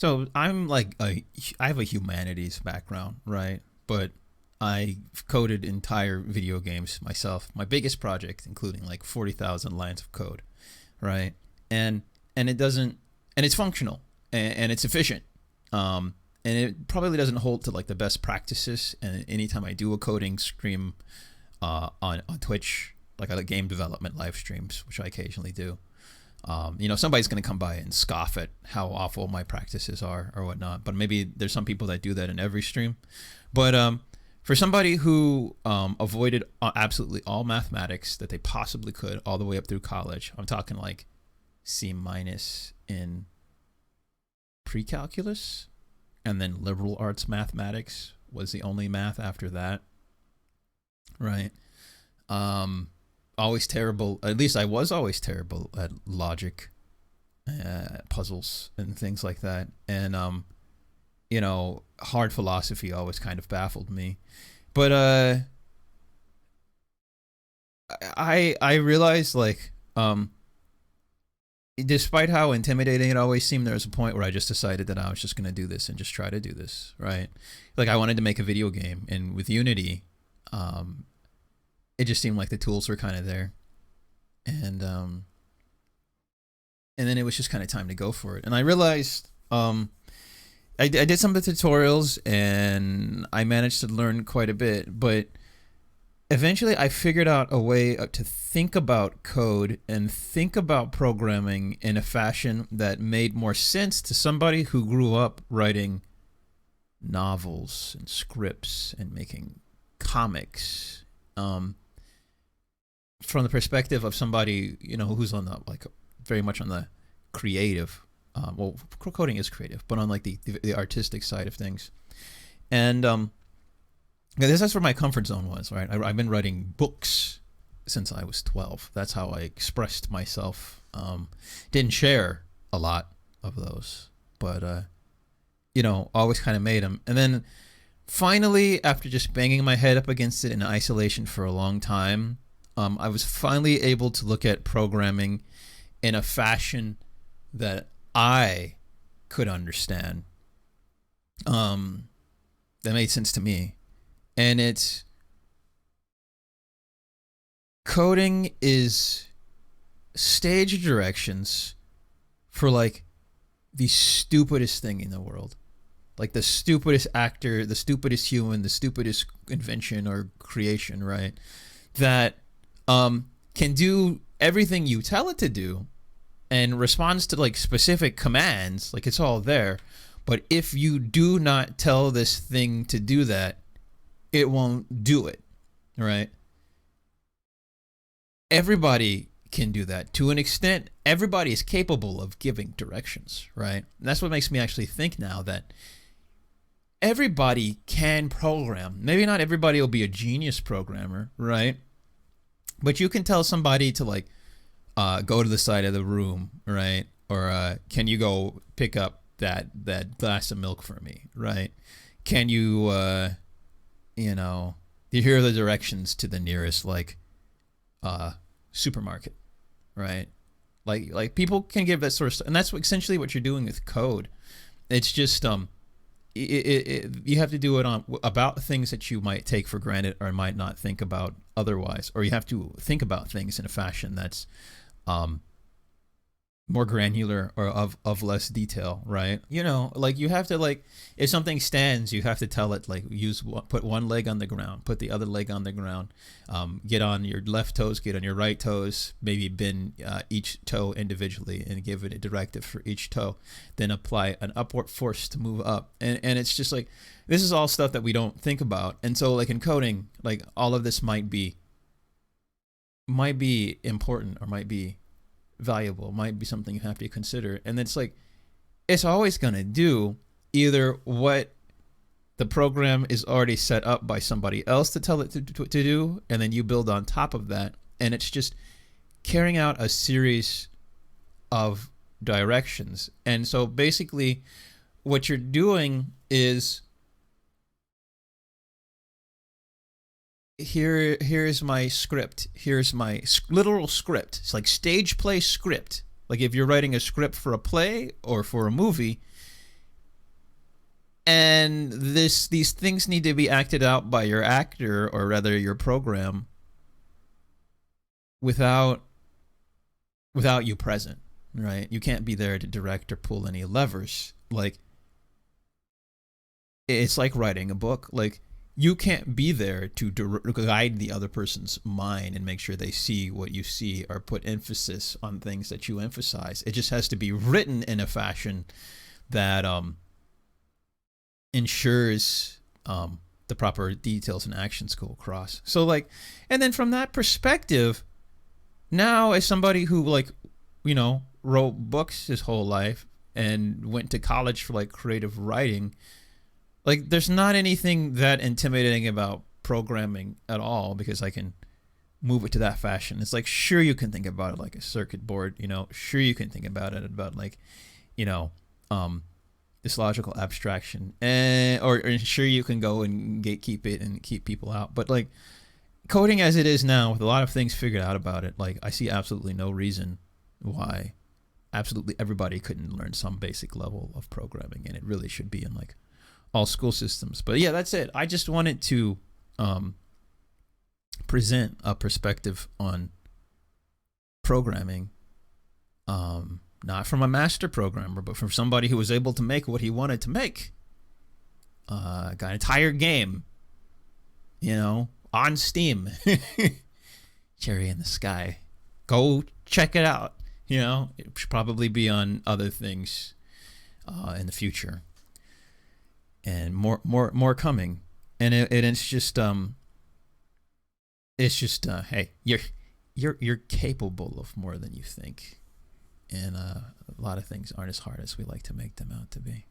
So I'm like I have a humanities background, right? But I coded entire video games myself. My biggest project, including like 40,000 lines of code, right? And and it doesn't, and it's functional, and it's efficient. And it probably doesn't hold to like the best practices. And anytime I do a coding stream on Twitch, like a game development live streams, which I occasionally do, somebody's going to come by and scoff at how awful my practices are or whatnot. But maybe there's some people that do that in every stream. But for somebody who avoided absolutely all mathematics that they possibly could all the way up through college, I'm talking like C minus in pre-calculus, and then liberal arts mathematics was the only math after that, right? Always terrible. At least I was always terrible at logic, puzzles, and things like that. And hard philosophy always kind of baffled me. But I realized, like, despite how intimidating it always seemed, there was a point where I just decided that I was just going to do this and just try to do this, right? Like, I wanted to make a video game, and with Unity, it just seemed like the tools were kind of there, and then it was just kind of time to go for it. And I realized, I did some of the tutorials, and I managed to learn quite a bit, but eventually I figured out a way to think about code and think about programming in a fashion that made more sense to somebody who grew up writing novels and scripts and making comics, from the perspective of somebody, who's on the, like, very much on the creative, well, coding is creative, but on like the artistic side of things. And that's where my comfort zone was, right? I've been writing books since I was 12. That's how I expressed myself. Didn't share a lot of those, but always kind of made them. And then finally, after just banging my head up against it in isolation for a long time, I was finally able to look at programming in a fashion that I could understand. That made sense to me. And it's, coding is stage directions for like the stupidest thing in the world. Like the stupidest actor, the stupidest human, the stupidest invention or creation, right? That can do everything you tell it to do and responds to like specific commands. Like, it's all there. But if you do not tell this thing to do that, it won't do it, right? Everybody can do that to an extent. Everybody is capable of giving directions, right? And that's what makes me actually think now that everybody can program. Maybe not everybody will be a genius programmer, right? But you can tell somebody to, like, go to the side of the room, right? Or can you go pick up that glass of milk for me, right? Can you here are the directions to the nearest, like, supermarket, right? Like people can give that sort of stuff, and that's essentially what you're doing with code. It's just you have to do it on about things that you might take for granted or might not think about otherwise, or you have to think about things in a fashion that's more granular or of less detail, right? Like, you have to, like, if something stands, you have to tell it, like, put one leg on the ground, put the other leg on the ground, get on your left toes, get on your right toes, maybe bend each toe individually and give it a directive for each toe, then apply an upward force to move up. And it's just like, this is all stuff that we don't think about. And so, like, in coding, like, all of this might be important, or might be valuable, might be something you have to consider. And it's like, it's always going to do either what the program is already set up by somebody else to tell it to do, and then you build on top of that, and it's just carrying out a series of directions. And so basically what you're doing is, here's my script. Here's my literal script. It's like stage play script. Like, if you're writing a script for a play or for a movie, And these things need to be acted out by your actor, or rather your program, without you present, right? You can't be there to direct or pull any levers. Like, it's like writing a book. Like, you can't be there to guide the other person's mind and make sure they see what you see or put emphasis on things that you emphasize. It just has to be written in a fashion that ensures the proper details and actions go across. So, like, and then from that perspective, now as somebody who, like, wrote books his whole life and went to college for like creative writing, like, there's not anything that intimidating about programming at all, because I can move it to that fashion. It's like, sure, you can think about it like a circuit board, sure, you can think about it about like, this logical abstraction, or sure, you can go and gatekeep it and keep people out. But like, coding as it is now, with a lot of things figured out about it, like, I see absolutely no reason why absolutely everybody couldn't learn some basic level of programming, and it really should be in like all school systems. But yeah, that's it. I just wanted to present a perspective on programming, not from a master programmer, but from somebody who was able to make what he wanted to make. Got an entire game, on Steam. Cherry in the Sky. Go check it out. It should probably be on other things in the future, and more coming. And it's just hey, you're capable of more than you think, and a lot of things aren't as hard as we like to make them out to be.